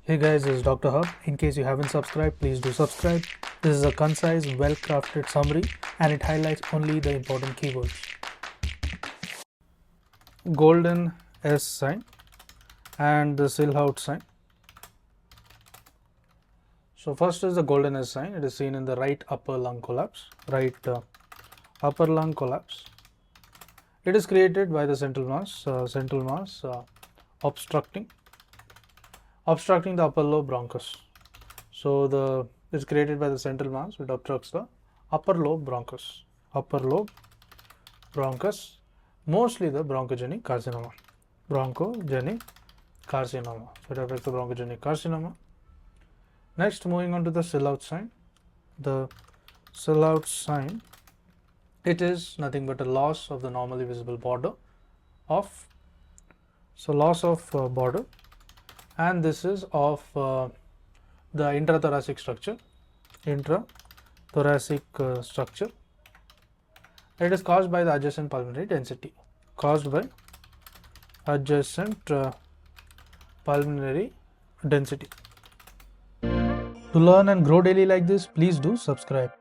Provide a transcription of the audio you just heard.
Hey guys, this is Dr. Hub. In case you haven't subscribed, please do subscribe. This is a concise, well-crafted summary and it highlights only the important keywords. Golden S sign and the silhouette sign. So first is the golden S sign. It is seen in the right upper lung collapse. Upper lung collapse. It is created by the central mass obstructing the upper lobe bronchus. So it's created by the central mass which obstructs the upper lobe bronchus, mostly the bronchogenic carcinoma. So it affects the bronchogenic carcinoma. Next, moving on to the silhouette sign. The silhouette sign, it is nothing but a loss of the normally visible border border, and this is of the intrathoracic structure. It is caused by the adjacent pulmonary density. To learn and grow daily like this, please do subscribe.